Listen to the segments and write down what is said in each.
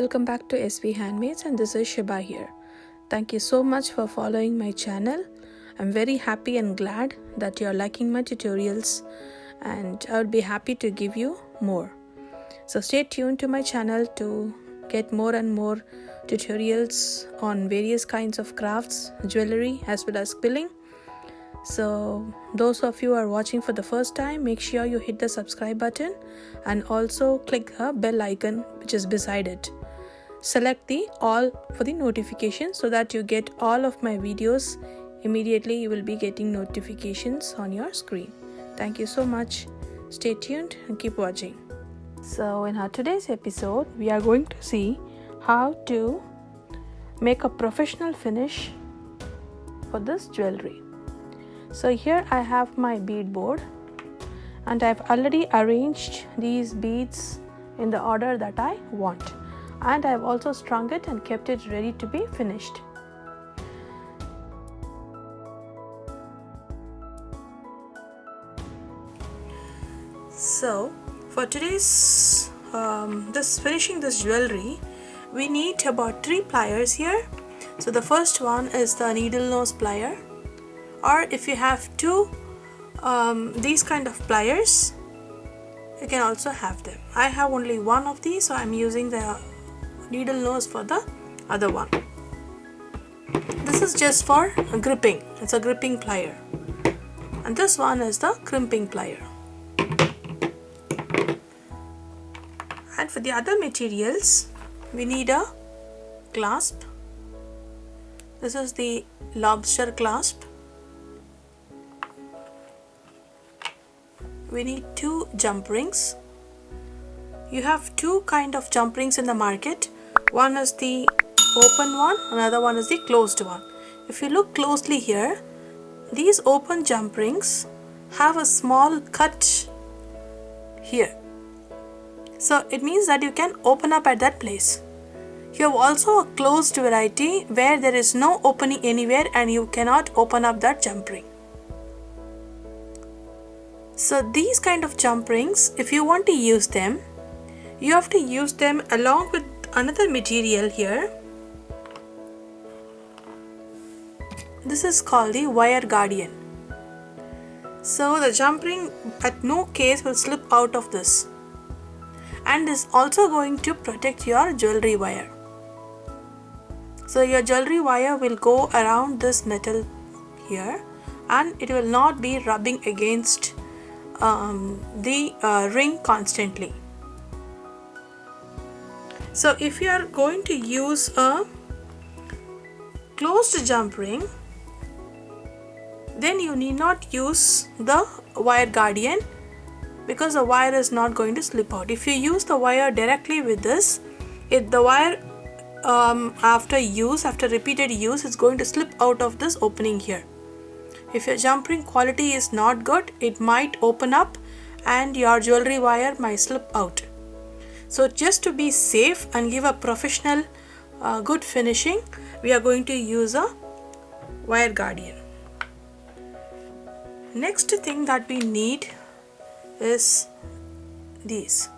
welcome back to SVHandmades, and this is Shiba here. Thank you so much for following my channel. I'm very happy and glad that you're liking my tutorials, and I would be happy to give you more. So stay tuned to my channel to get more and more tutorials on various kinds of crafts, jewelry as well as quilling. So those of you who are watching for the first time, make sure you hit the subscribe button and also click the bell icon which is beside it. Select the all for the notification so that you get all of my videos immediately. You will be getting notifications on your screen. Thank you so much. Stay tuned and keep watching. So in our today's episode, we are going to see how to make a professional finish for this jewelry. So here I have my bead board, and I've already arranged these beads in the order that I want, and I've also strung it and kept it ready to be finished. So for today's finishing this jewelry, we need about 3 pliers here. So the first one is the needle nose plier, or if you have 2 these kind of pliers, you can also have them. I have only one of these, so I'm using the needle nose for the other one. This is just for gripping. It's a gripping plier, and this one is the crimping plier. And for the other materials, we need a clasp. This is the lobster clasp. We need 2 jump rings. You have 2 kind of jump rings in the market. One is the open one, another one is the closed one. If you look closely here, these open jump rings have a small cut here. So it means that you can open up at that place. You have also a closed variety where there is no opening anywhere and you cannot open up that jump ring. So these kind of jump rings, if you want to use them, you have to use them along with another material here. This is called the wire guardian. So the jump ring at no case will slip out of this, and is also going to protect your jewelry wire. So your jewelry wire will go around this metal here, and it will not be rubbing against the ring constantly. So if you are going to use a closed jump ring, then you need not use the wire guardian, because the wire is not going to slip out. If you use the wire directly with this, the wire after repeated use, is going to slip out of this opening here. If your jump ring quality is not good, it might open up and your jewelry wire might slip out. So just to be safe and give a professional good finishing, we are going to use a wire guardian. Next thing that we need is these.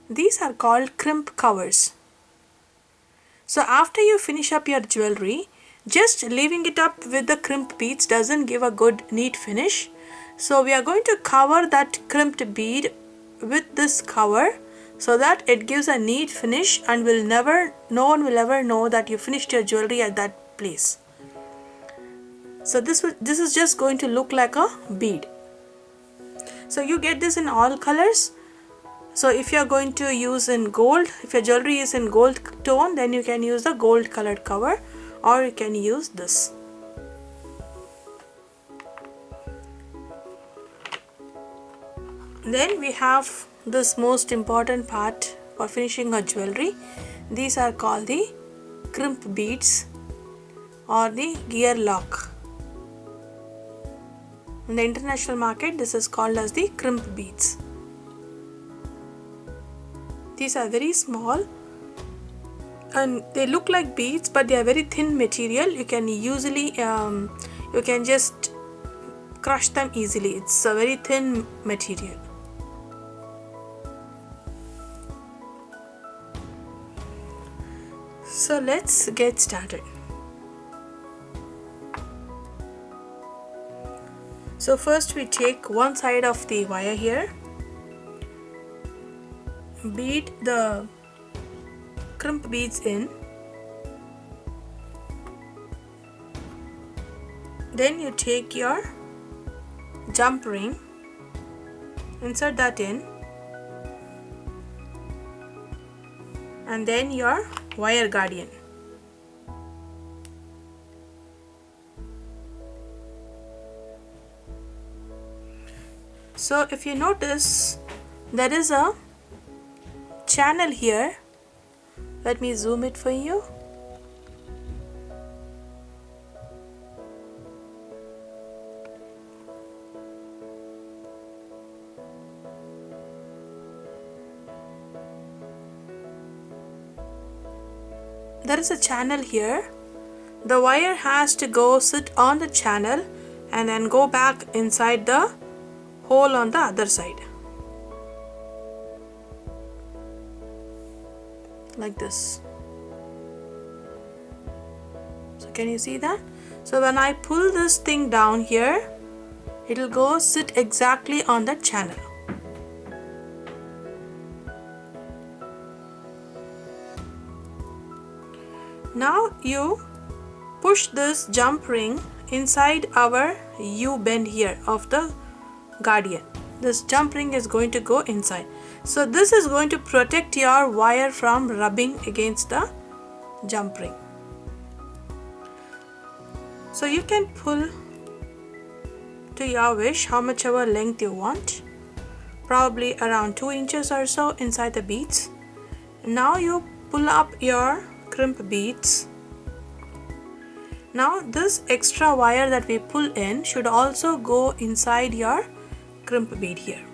These are called crimp covers. So after you finish up your jewelry, just leaving it up with the crimp beads doesn't give a good neat finish. So we are going to cover that crimped bead with this cover so that it gives a neat finish, and no one will ever know that you finished your jewelry at that place. So this is just going to look like a bead. So you get this in all colors. So if you are going to use in gold, if your jewelry is in gold tone, then you can use the gold colored cover, or you can use this. Then we have this most important part for finishing our jewelry. These are called the crimp beads or the gear lock. In the international market, this is called as the crimp beads. These are very small and they look like beads, but they are very thin material. You can usually you can just crush them easily. It's a very thin material. So let's get started. So first we take one side of the wire here, bead the crimp beads in, then you take your jump ring, insert that in, and then your wire guardian. So if you notice, there is a channel here. Let me zoom it for you. There is a channel here. The wire has to go sit on the channel and then go back inside the hole on the other side, like this. So can you see that? So when I pull this thing down here, it will go sit exactly on that channel. Now you push this jump ring inside our U bend here of the guardian. This jump ring is going to go inside. So this is going to protect your wire from rubbing against the jump ring. So you can pull to your wish how much ever length you want, probably around 2 inches or so inside the beads. Now you pull up your crimp beads. Now this extra wire that we pull in should also go inside your crimp bead here.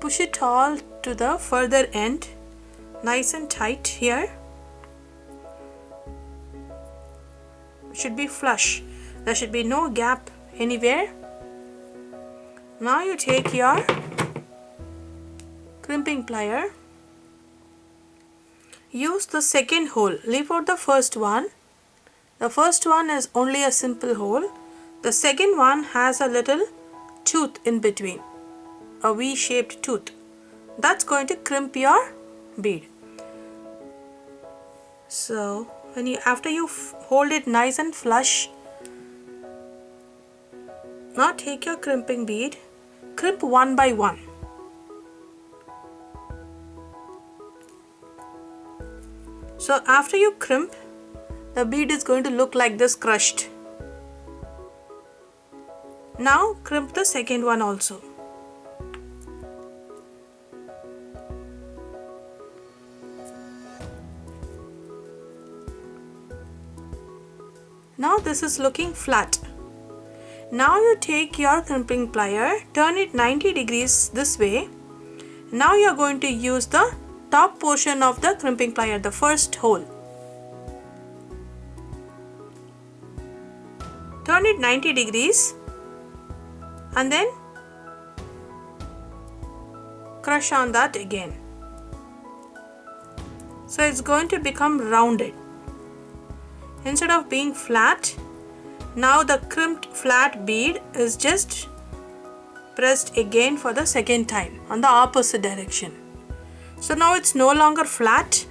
Push it all to the further end, nice and tight here. It should be flush. There should be no gap anywhere. Now you take your crimping plier. Use the second hole. Leave out the first one. The first one is only a simple hole. The second one has a little tooth in between, a V-shaped tooth. That's going to crimp your bead. So after you hold it nice and flush, now take your crimping bead, crimp one by one. So after you crimp, the bead is going to look like this, crushed. Now crimp the second one also. Now this is looking flat. Now you take your crimping plier, turn it 90 degrees this way. Now you are going to use the top portion of the crimping plier, the first hole. Turn it 90 degrees and then crush on that again. So it's going to become rounded. Instead of being flat, now the crimped flat bead is just pressed again for the second time on the opposite direction. So now it's no longer flat,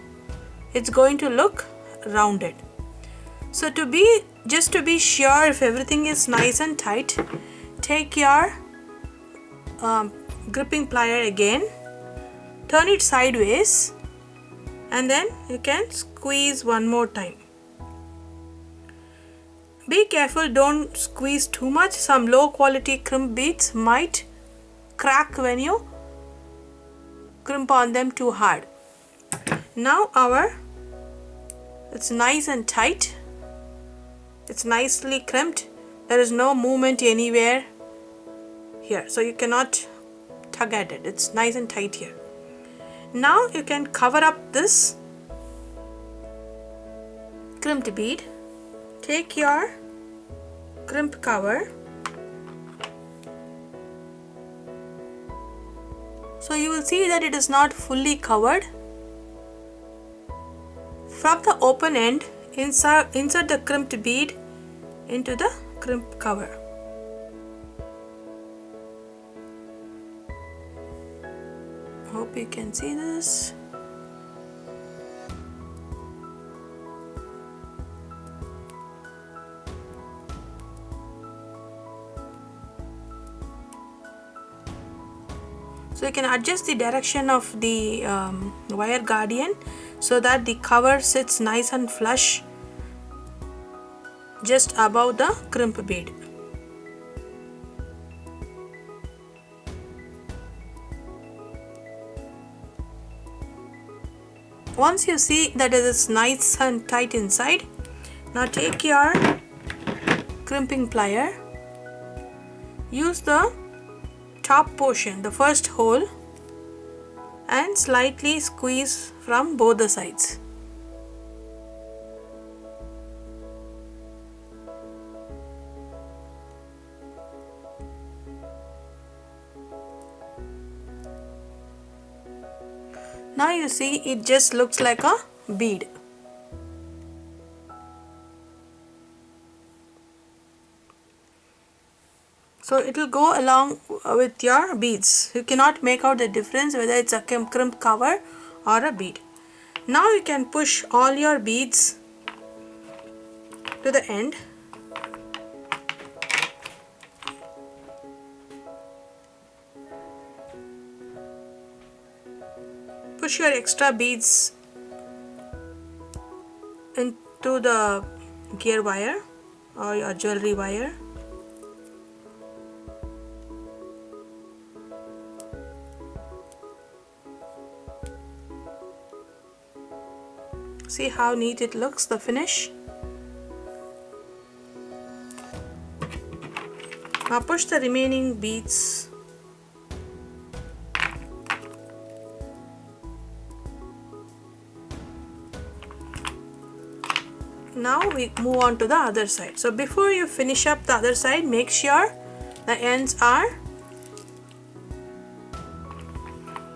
it's going to look rounded. So just to be sure if everything is nice and tight, take your gripping plier again, turn it sideways, and then you can squeeze one more time. Be careful, don't squeeze too much. Some low quality crimp beads might crack when you crimp on them too hard. Now it's nice and tight. It's nicely crimped. There is no movement anywhere here, so you cannot tug at it. It's nice and tight here. Now you can cover up this crimped bead. Take your crimp cover. So So you will see that it is not fully covered. From the open end, insert the crimped bead into the crimp cover. Hope you can see this. So you can adjust the direction of the wire guardian so that the cover sits nice and flush just above the crimp bead. Once you see that it is nice and tight inside, now take your crimping plier, use the top portion, the first hole, and slightly squeeze from both the sides. Now you see it just looks like a bead. So it will go along with your beads. You cannot make out the difference whether it's a crimp cover or a bead. Now you can push all your beads to the end. Push your extra beads into the gear wire or your jewelry wire. See how neat it looks, the finish. Now push the remaining beads Now we move on to the other side. So before you finish up the other side, make sure the ends are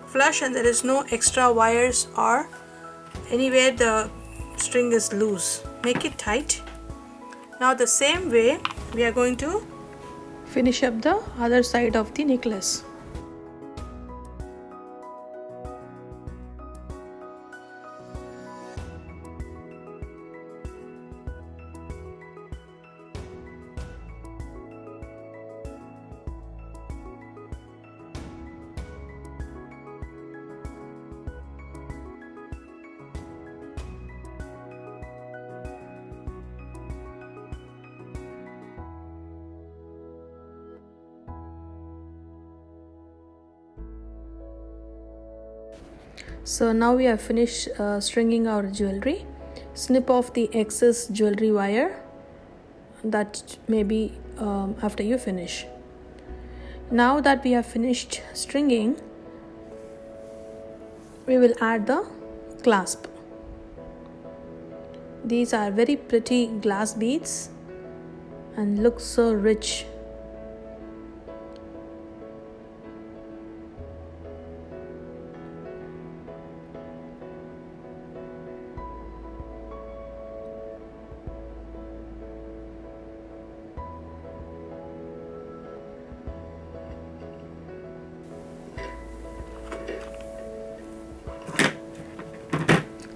flush and there is no extra wires or anywhere the string is loose. Make it tight. Now the same way we are going to finish up the other side of the necklace. So now we have finished stringing our jewelry. Snip off the excess jewelry wire, that may be after you finish. Now that we have finished stringing, we will add the clasp. These are very pretty glass beads and look so rich.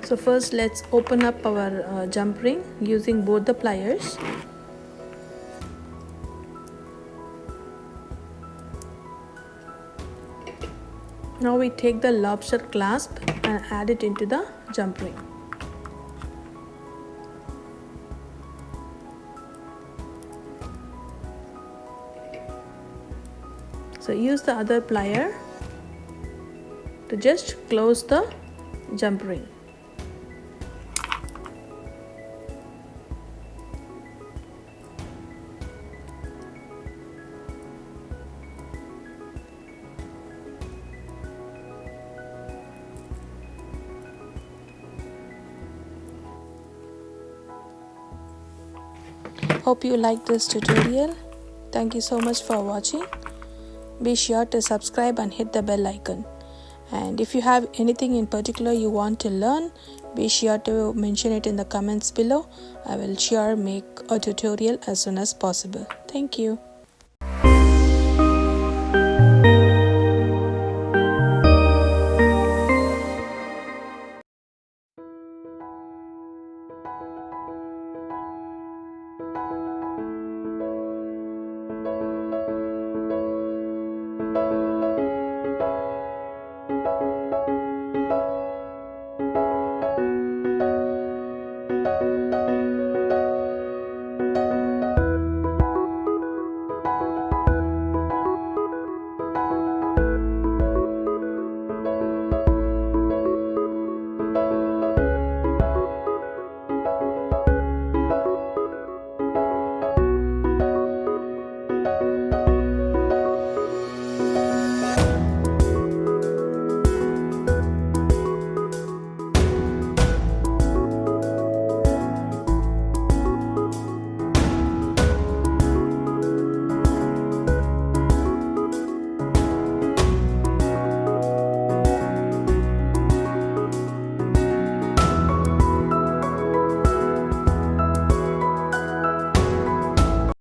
So first let's open up our jump ring using both the pliers. Now we take the lobster clasp and add it into the jump ring. So use the other plier to just close the jump ring. Hope you like this tutorial. Thank you so much for watching. Be sure to subscribe and hit the bell icon. And if you have anything in particular you want to learn, be sure to mention it in the comments below. I will sure make a tutorial as soon as possible. Thank you.